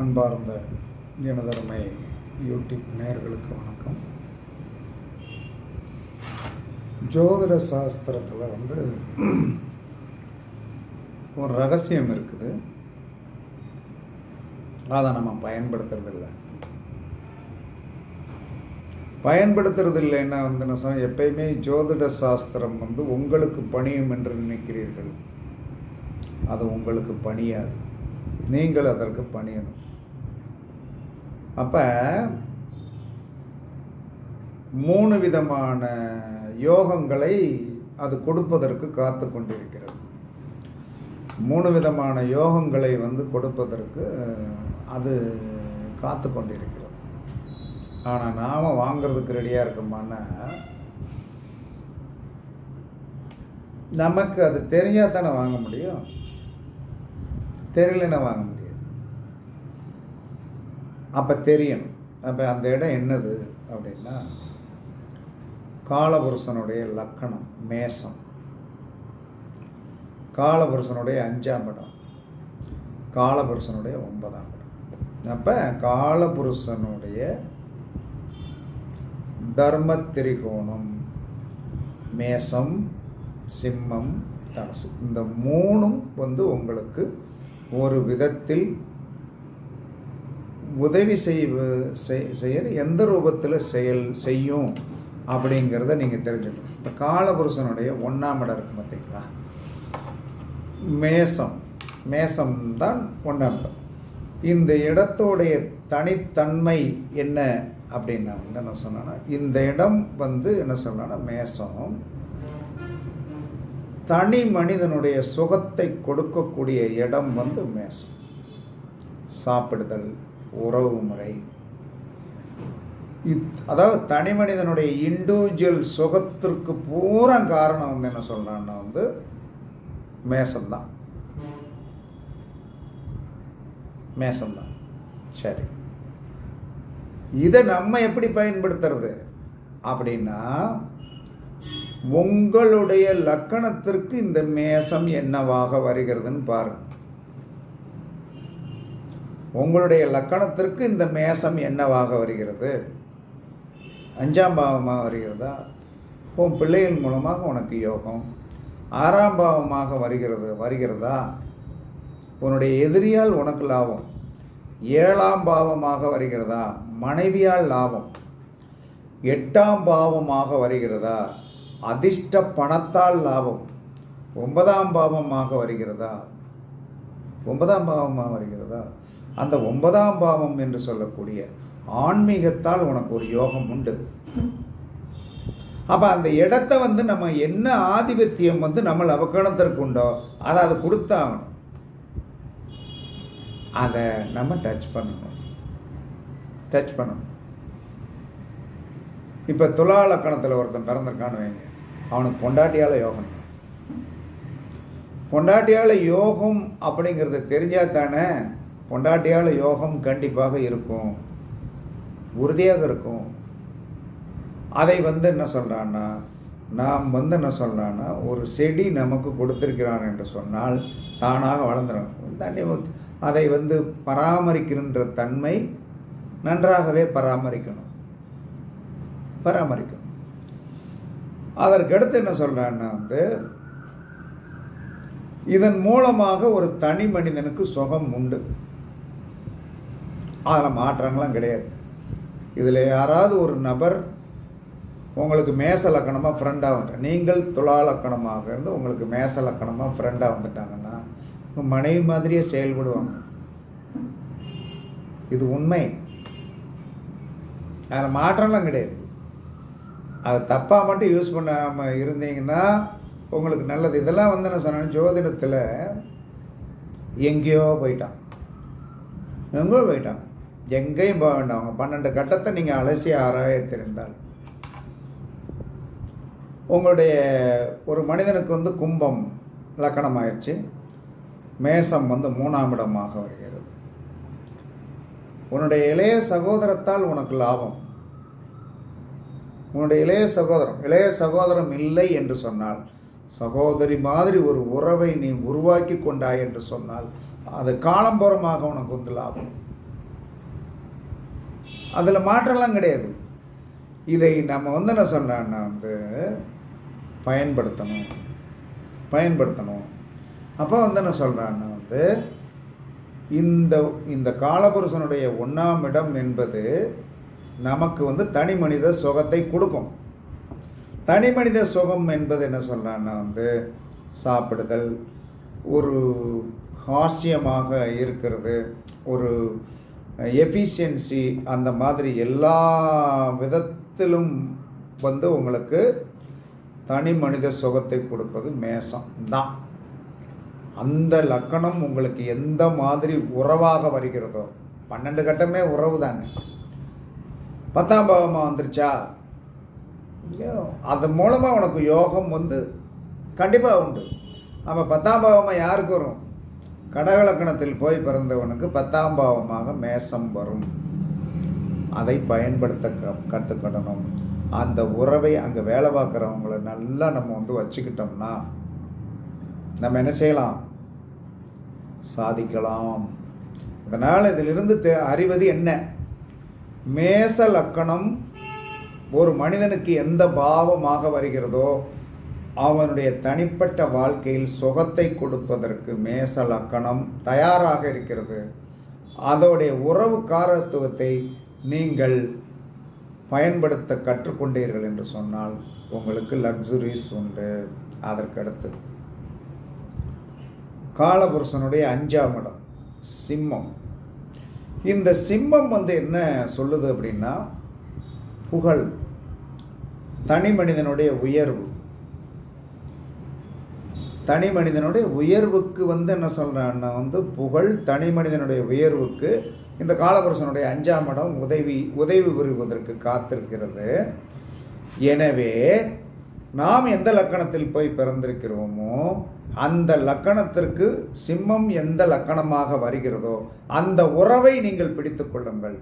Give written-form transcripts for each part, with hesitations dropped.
அன்பார்ந்த எனதருமை யூடியூப் நேயர்களுக்கு வணக்கம். ஜோதிட சாஸ்திரத்தில் ஒரு ரகசியம் இருக்குது. அதை நம்ம பயன்படுத்துறது இல்லைன்னா நான் சொன்னேன், எப்பயுமே ஜோதிட சாஸ்திரம் உங்களுக்கு பணியும் என்று நினைக்கிறீர்கள். அது உங்களுக்கு பணியாது, நீங்கள் அதற்கு பணியணும். அப்போ 3 விதமான யோகங்களை அது கொடுப்பதற்கு காத்து கொண்டிருக்கிறது. 3 விதமான யோகங்களை கொடுப்பதற்கு அது காத்து கொண்டிருக்கிறது. ஆனால் நாம் வாங்கிறதுக்கு ரெடியாக இருக்கோமான்னா, நமக்கு அது தெரிஞ்சால் தானே வாங்க முடியும். தெரியலன்னா வாங்க முடியாது. அப்போ தெரியணும். அப்போ அந்த இடம் என்னது அப்படின்னா, காலபுருஷனுடைய லக்கணம் மேசம், காலபுருஷனுடைய 5ஆம் இடம், காலபுருஷனுடைய 9ஆம் இடம். அப்போ காலபுருஷனுடைய தர்ம திரிகோணம் மேசம், சிம்மம், தனுசு, இந்த 3ம் உங்களுக்கு ஒரு விதத்தில் உதவி செய்ய எந்த ரூபத்தில் செய்யும் அப்படிங்கிறத நீங்கள் தெரிஞ்சுக்கணும். இப்போ காலபுருஷனுடைய 1ஆம் இடம் இருக்கு பார்த்தீங்களா, மேசம் தான் 1ஆம் இடம். இந்த இடத்தோடைய தனித்தன்மை என்ன அப்படின்னா என்ன சொன்னா, இந்த இடம் என்ன சொன்னா மேசம் தனி மனிதனுடைய சுகத்தை கொடுக்கக்கூடிய இடம் மேசம். சாப்பிடுதல், உறவு முறை, அதாவது தனி மனிதனுடைய இண்டிவிஜுவல் சுகத்திற்கு பூரா காரணம் என்ன சொல்றான்னா மேசம்தான். சரி, இதை நம்ம எப்படி பயன்படுத்துறது அப்படின்னா, உங்களுடைய லக்கணத்திற்கு இந்த மேசம் என்னவாக வருகிறதுன்னு பாருங்க. உங்களுடைய லக்கணத்திற்கு இந்த மேசம் என்னவாக வருகிறது? 5ஆம் பாவமாக வருகிறதா? உன் பிள்ளைகள் மூலமாக உனக்கு யோகம். 6ஆம் பாவமாக வருகிறதா? உன்னுடைய எதிரியால் உனக்கு லாபம். 7ஆம் பாவமாக வருகிறதா? மனைவியால் லாபம். 8ஆம் பாவமாக வருகிறதா? அதிர்ஷ்ட பணத்தால் லாபம். 9ஆம் பாவமாக வருகிறதா? அந்த 9ஆம் பாவம் என்று சொல்லக்கூடிய ஆன்மீகத்தால் உனக்கு ஒரு யோகம் உண்டு. அப்போ அந்த இடத்த நம்ம என்ன ஆதிபத்தியம் நம்ம லவக்கணத்திற்கு உண்டோ அதை அது கொடுத்தாகணும். அதை நம்ம டச் பண்ணணும். இப்போ துலா லக்கணத்தில் ஒருத்தன் பிறந்திருக்கான்னு வைங்க, அவனுக்கு பொண்டாட்டியால் யோகம். பொண்டாட்டியால் யோகம் அப்படிங்கிறத தெரிஞ்சால் தானே பொண்டாட்டியால் யோகம் கண்டிப்பாக இருக்கும், உறுதியாக இருக்கும். அதை என்ன சொல்கிறான்னா, நாம் என்ன சொல்கிறான்னா, ஒரு செடி நமக்கு கொடுத்திருக்கிறான் என்று சொன்னால் தானாக வளர்ந்துடும். தண்ணி அதை பராமரிக்கின்ற தன்மை நன்றாகவே பராமரிக்கணும். அதற்கடுத்து என்ன சொல்றான்னா, இதன் மூலமாக ஒரு தனி மனிதனுக்கு சுகம் உண்டு. அதில் மாற்றங்கள்லாம் கிடையாது. இதில் யாராவது ஒரு நபர் உங்களுக்கு மேச லக்கணமாக ஃப்ரெண்டாக வந்துட்டாங்க, நீங்கள் துலா லக்கணமாக இருந்து உங்களுக்கு மேச லக்கணமாக ஃப்ரெண்டாக வந்துட்டாங்கன்னா உங்கள் மனைவி மாதிரியே செயல்படுவாங்க. இது உண்மை. அதில் மாற்றம்லாம் கிடையாது. அதை தப்பாக மட்டும் யூஸ் பண்ணாமல் இருந்தீங்கன்னா உங்களுக்கு நல்லது. இதெல்லாம் நான் சொன்னேன், ஜோதிடத்தில் எங்கேயோ போயிட்டான், எங்கேயும் போக வேண்டாம். அவங்க 12 கட்டத்தை நீங்கள் அலசி ஆராய தெரிந்தால், உங்களுடைய ஒரு மனிதனுக்கு கும்பம் லக்கணம் ஆயிடுச்சு, மேசம் 3ஆம் இடமாக வருகிறது. உன்னுடைய இளைய சகோதரத்தால் உனக்கு லாபம். உன்னுடைய இளைய சகோதரம் இல்லை என்று சொன்னால், சகோதரி மாதிரி ஒரு உறவை நீ உருவாக்கி கொண்டாய் என்று சொன்னால், அது காலம்புறமாக உனக்கு லாபம். அதில் மாற்றம்லாம் கிடையாது. இதை நம்ம என்ன சொல்கிறோன்னா பயன்படுத்தணும். அப்போ என்ன சொல்கிறான்னா இந்த காலபுருஷனுடைய 1ஆம் இடம் என்பது நமக்கு தனி மனித சுகத்தை கொடுக்கும். தனி மனித சுகம் என்பது என்ன சொல்கிறான்னா சாப்பிடுதல், ஒரு ஹாஸ்யமாக இருக்கிறது, ஒரு எஃபிஷியன்சி, அந்த மாதிரி எல்லா விதத்திலும் உங்களுக்கு தனி மனித சுகத்தை கொடுப்பது மேசம் தான். அந்த லக்கணம் உங்களுக்கு எந்த மாதிரி உறவாக வருகிறதோ, 12 கட்டமே உறவு தானே. 10ஆம் பாவமாக வந்துருச்சா, அது மூலமாக உனக்கு யோகம் கண்டிப்பாக உண்டு. அப்போ 10ஆம் பாவமாக யாருக்கு வரும்? கடகலக்கணத்தில் போய் பிறந்தவனுக்கு 10ஆம் பாவமாக மேசம் வரும். அதை பயன்படுத்த கற்றுக்கிடணும். அந்த உறவை அங்கே வேலை பார்க்குறவங்கள நல்லா நம்ம வச்சுக்கிட்டோம்னா நம்ம என்ன செய்யலாம்? சாதிக்கலாம். அதனால் இதிலிருந்து அறிவது என்ன? மேச லக்கணம் ஒரு மனிதனுக்கு எந்த பாவமாக வருகிறதோ அவனுடைய தனிப்பட்ட வாழ்க்கையில் சுகத்தை கொடுப்பதற்கு மேச லக்கணம் தயாராக இருக்கிறது. அதோடைய உறவு காரத்துவத்தை நீங்கள் பயன்படுத்த கற்றுக்கொண்டீர்கள் என்று சொன்னால் உங்களுக்கு லக்ஸுரிஸ் உண்டு. அதற்கடுத்து காலபுருஷனுடைய 5ஆம் இடம் சிம்மம். இந்த சிம்மம் என்ன சொல்லுது அப்படின்னா, புகழ், தனி மனிதனுடைய உயர்வு. தனி மனிதனுடைய உயர்வுக்கு என்ன சொல்கிறான்னா புகழ், தனி மனிதனுடைய உயர்வுக்கு இந்த காலபுருஷனுடைய 5ஆம் இடம் உதவி புரிவதற்கு காத்திருக்கிறது. எனவே நாம் எந்த லக்கணத்தில் போய் பிறந்திருக்கிறோமோ அந்த லக்கணத்திற்கு சிம்மம் எந்த லக்கணமாக வருகிறதோ அந்த உறவை நீங்கள் பிடித்துக் கொள்ளுங்கள்.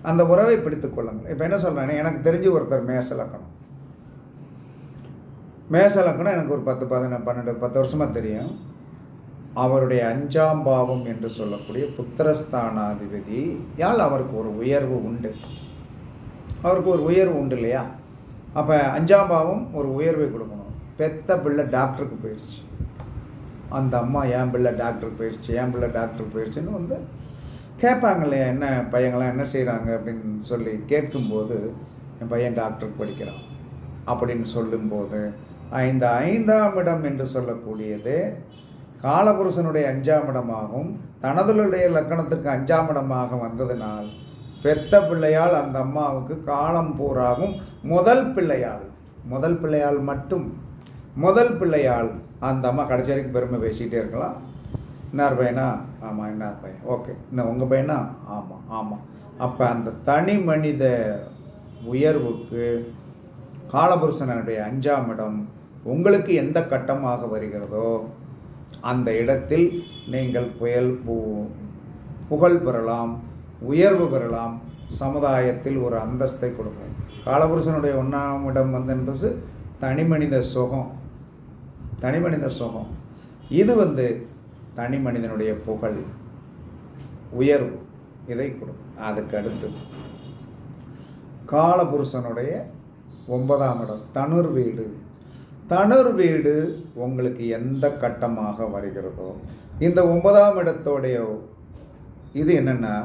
அந்த உறவை பிடித்துக் கொள்ளுங்கள். இப்போ என்ன சொல்கிறேன், எனக்கு தெரிஞ்சு ஒருத்தர் மேச லக்கணம் எனக்கு ஒரு 10, 11, 12, 10 வருஷமாக தெரியும். அவருடைய 5ஆம் பாவம் என்று சொல்லக்கூடிய புத்திரஸ்தானாதிபதி யால் அவருக்கு ஒரு உயர்வு உண்டு. இல்லையா? அப்போ 5ஆம் பாவம் ஒரு உயர்வை கொடுக்கணும். பெத்த பிள்ளை டாக்டருக்கு போயிடுச்சு, அந்த அம்மா என் பிள்ளை டாக்டருக்கு போயிடுச்சுன்னு கேட்பாங்க இல்லையா, என்ன பையங்களாம் என்ன செய்கிறாங்க அப்படின்னு சொல்லி கேட்கும்போது, என் பையன் டாக்டருக்கு படிக்கிறான் அப்படின்னு சொல்லும்போது 5ஆம் இடம் என்று சொல்லக்கூடியது காலபுருஷனுடைய 5ஆம் இடமாகவும் தனதுடைய லக்கணத்திற்கு 5ஆம் இடமாக வந்ததினால் பெத்த பிள்ளையால் அந்த அம்மாவுக்கு காலம் பூராகும் முதல் பிள்ளையால் அந்த அம்மா கடைசி வரைக்கும் பெருமை பேசிக்கிட்டே இருக்கலாம். இன்னார் பையனா? ஆமாம். இன்னார் பையன். ஓகே. இன்னும் உங்கள் பையனா? ஆமாம். அப்போ அந்த தனி மனித உயர்வுக்கு காலபுருஷனுடைய 5ஆம் இடம் உங்களுக்கு எந்த கட்டமாக வருகிறதோ அந்த இடத்தில் நீங்கள் புகழ் பெறலாம், உயர்வு பெறலாம், சமுதாயத்தில் ஒரு அந்தஸ்தை கொடுக்கும். காலபுருஷனுடைய 1ஆம் இடம் என்பது தனி மனித சுகம். இது தனி மனிதனுடைய புகழ், உயர்வு, இதை கொடுக்கும். அதுக்கு அடுத்து காலபுருஷனுடைய 9ஆம் இடம் தனுர் வீடு உங்களுக்கு எந்த கட்டமாக வருகிறதோ இந்த 9ஆம் இடத்தோடைய இது என்னன்னா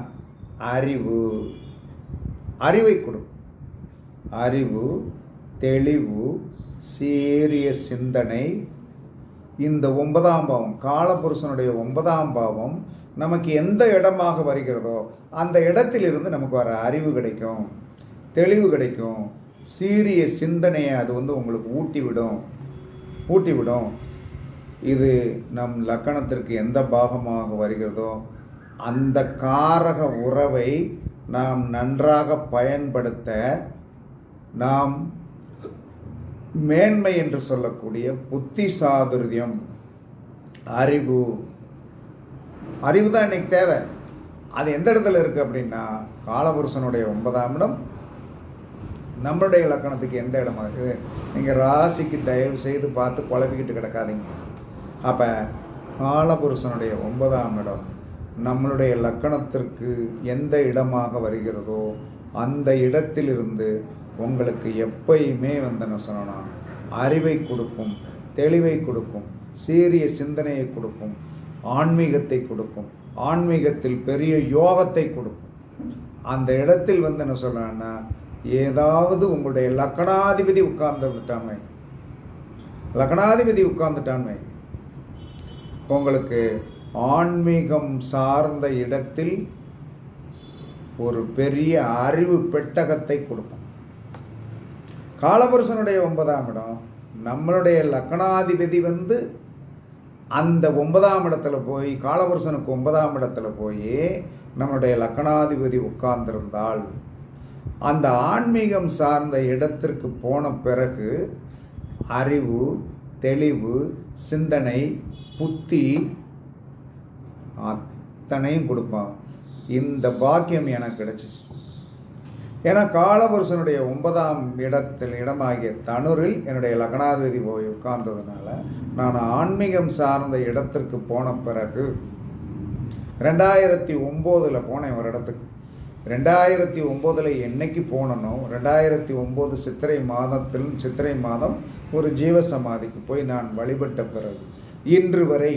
அறிவை கொடுக்கும். அறிவு, தெளிவு, சீரிய சிந்தனை. இந்த 9ஆம் பாவம் காலபுருஷனுடைய 9ஆம் பாவம் நமக்கு எந்த இடமாக வருகிறதோ அந்த இடத்திலிருந்து நமக்கு வர அறிவு கிடைக்கும், தெளிவு கிடைக்கும், சீரிய சிந்தனையை அது உங்களுக்கு ஊட்டிவிடும். இது நம் லக்கணத்திற்கு எந்த பாகமாக வருகிறதோ அந்த காரக உறவை நாம் நன்றாக பயன்படுத்த நாம் மேன்மை என்று சொல்லக்கூடிய புத்தி சாதுரியம், அறிவு தான் இன்னைக்கு தேவை. அது எந்த இடத்துல இருக்குது அப்படின்னா காலபுருஷனுடைய 9ஆம் இடம் நம்மளுடைய லக்கணத்துக்கு எந்த இடமா இருக்குது. நீங்கள் ராசிக்கு தயவு செய்து பார்த்து குழப்பிக்கிட்டு கிடக்காதீங்க. அப்போ காலபுருஷனுடைய 9ஆம் இடம் நம்மளுடைய லக்கணத்திற்கு எந்த இடமாக வருகிறதோ அந்த இடத்திலிருந்து உங்களுக்கு எப்பயுமே என்ன சொல்லணும், அறிவை கொடுக்கும், தெளிவை கொடுக்கும், சீரிய சிந்தனையை கொடுக்கும், ஆன்மீகத்தை கொடுக்கும், ஆன்மீகத்தில் பெரிய யோகத்தை கொடுக்கும். அந்த இடத்தில் என்ன சொல்லணும்னா, ஏதாவது உங்களுடைய லக்கணாதிபதி உட்கார்ந்துட்டான்மை, லக்கணாதிபதி உட்கார்ந்துட்டான்மை, உங்களுக்கு ஆன்மீகம் சார்ந்த இடத்தில் ஒரு பெரிய அறிவு பெட்டகத்தை கொடுக்கும். காலபுருஷனுடைய 9ஆம் இடம், நம்மளுடைய லக்கணாதிபதி அந்த 9ஆம் இடத்துல போய், காலபுருஷனுக்கு 9ஆம் இடத்துல போய் நம்மளுடைய லக்கணாதிபதி உட்கார்ந்திருந்தால், அந்த ஆன்மீகம் சார்ந்த இடத்திற்கு போன பிறகு அறிவு, தெளிவு, சிந்தனை, புத்தி அத்தனையும் கொடுப்பான். இந்த பாக்கியம் எனக்கு கிடைச்சிச்சு. ஏன்னா காலபுருஷனுடைய 9ஆம் இடமாகிய தனுரில் என்னுடைய லக்னாதிபதி போய் உட்கார்ந்ததுனால நான் ஆன்மீகம் சார்ந்த இடத்திற்கு போன பிறகு 2009 போனேன் ஒரு இடத்துக்கு. 2009 என்னைக்கு போனனோ, 2009 சித்திரை மாதம் ஒரு ஜீவசமாதிக்கு போய் நான் வழிபட்ட பிறகு இன்று வரை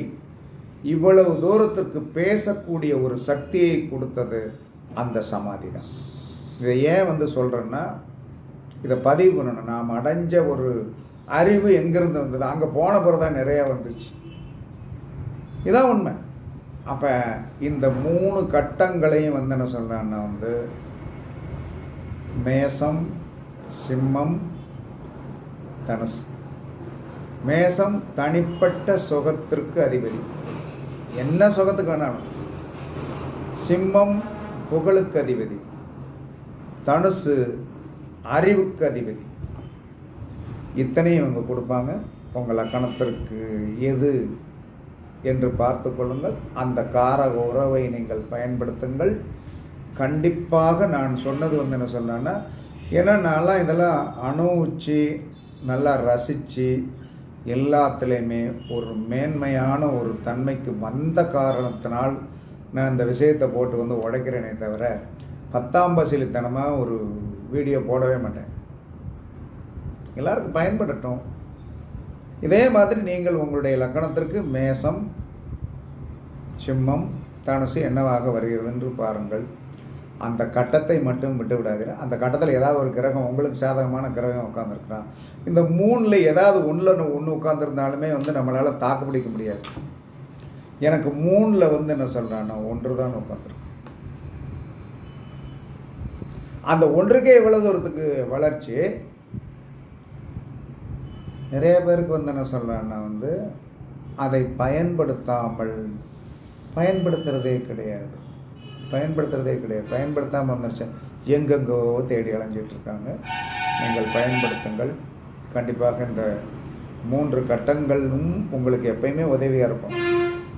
இவ்வளவு தூரத்திற்கு பேசக்கூடிய ஒரு சக்தியை கொடுத்தது அந்த சமாதி தான். இதை ஏன் சொல்கிறேன்னா, இதை பதிவு பண்ணணும். நாம் அடைஞ்ச ஒரு அறிவு எங்கேருந்து வந்தது, அங்கே போன பிறகு தான் நிறையா வந்துச்சு. இதான் உண்மை. அப்போ இந்த 3 கட்டங்களையும் என்ன சொல்கிறேன்னா, மேசம், சிம்மம், தனுசு. மேசம் தனிப்பட்ட சுகத்திற்கு அதிபதி, என்ன சுகத்துக்கு வேணாலும். சிம்மம் புகழுக்கு அதிபதி, தனுசு அறிவுக்கு அதிபதி. இத்தனையும் இவங்க கொடுப்பாங்க. உங்கள் லக்கணத்திற்கு எது என்று பார்த்து கொள்ளுங்கள். அந்த காரக உறவை நீங்கள் பயன்படுத்துங்கள். கண்டிப்பாக நான் சொன்னது என்ன சொன்னேன்னா, ஏன்னா நான்லாம் இதெல்லாம் அனுபவிச்சு நல்லா ரசித்து எல்லாத்துலேயுமே ஒரு மேன்மையான ஒரு தன்மைக்கு வந்த காரணத்தினால் நான் இந்த விஷயத்தை போட்டு உடைக்கிறேனே தவிர 10ஆம் பசிலித்தனமாக ஒரு வீடியோ போடவே மாட்டேன். எல்லாருக்கும் பயன்படட்டும். இதே மாதிரி நீங்கள் உங்களுடைய லக்கணத்திற்கு மேசம், சிம்மம், தனுசு என்னவாக வருகிறது என்று பாருங்கள். அந்த கட்டத்தை மட்டும் விட்டு விடாதீங்க. அந்த கட்டத்தில் ஏதாவது ஒரு கிரகம், உங்களுக்கு சாதகமான கிரகம் உட்காந்துருக்குறான். இந்த 3ல் ஏதாவது ஒன்று உட்காந்துருந்தாலுமே நம்மளால் தாக்கு பிடிக்க முடியாது. எனக்கு 3ல் என்ன சொல்கிறான்னா, 1 தான் உட்காந்துருக்கு. அந்த 1க்கே இவ்வளோ தூரத்துக்கு வளர்ச்சி. நிறைய பேருக்கு என்ன சொல்கிறான்னா, அதை பயன்படுத்துகிறதே கிடையாது. பயன்படுத்தாமல் வந்துருச்சு, எங்கெங்கோ தேடி அலைஞ்சிட்ருக்காங்க. நீங்கள் பயன்படுத்துங்கள். கண்டிப்பாக இந்த 3 கட்டங்களும் உங்களுக்கு எப்பயுமே உதவியாக இருக்கும்.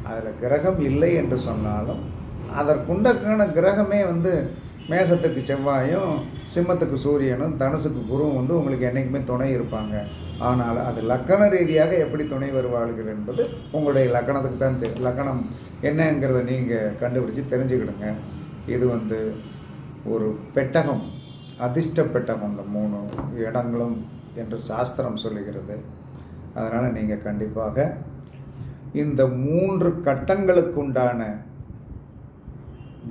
அதில் கிரகம் இல்லை என்று சொன்னாலும் அதற்குண்டான கிரகமே மேசத்துக்கு செவ்வாயும், சிம்மத்துக்கு சூரியனும், தனுசுக்கு குருவும் உங்களுக்கு என்றைக்குமே துணை இருப்பாங்க. ஆனால் அது லக்கண ரீதியாக எப்படி துணை வருவார்கள் என்பது உங்களுடைய லக்கணத்துக்கு தான் லக்கணம் என்னங்கிறத நீங்கள் கண்டுபிடிச்சி தெரிஞ்சுக்கிடுங்க. இது ஒரு பெட்டகம், அதிர்ஷ்ட பெட்டகம், இந்த 3 இடங்களும் என்று சாஸ்திரம் சொல்லுகிறது. அதனால் நீங்கள் கண்டிப்பாக இந்த 3 கட்டங்களுக்குண்டான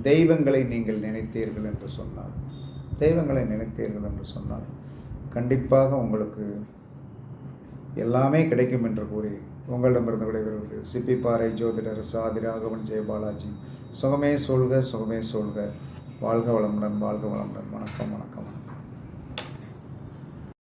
தெய்வங்களை நீங்கள் நினைத்தீர்கள் என்று சொன்னால் கண்டிப்பாக உங்களுக்கு எல்லாமே கிடைக்கும் என்று கூறி உங்களிடமிருந்து விடைபெறுவது சிப்பிப்பாறை ஜோதிடர் சாதி ராகவன் ஜெயபாலாஜி. சுகமே சொல்க, சுகமே சொல்க. வாழ்க வளமுடன், வாழ்க வளமுடன். வணக்கம், வணக்கம், வணக்கம்.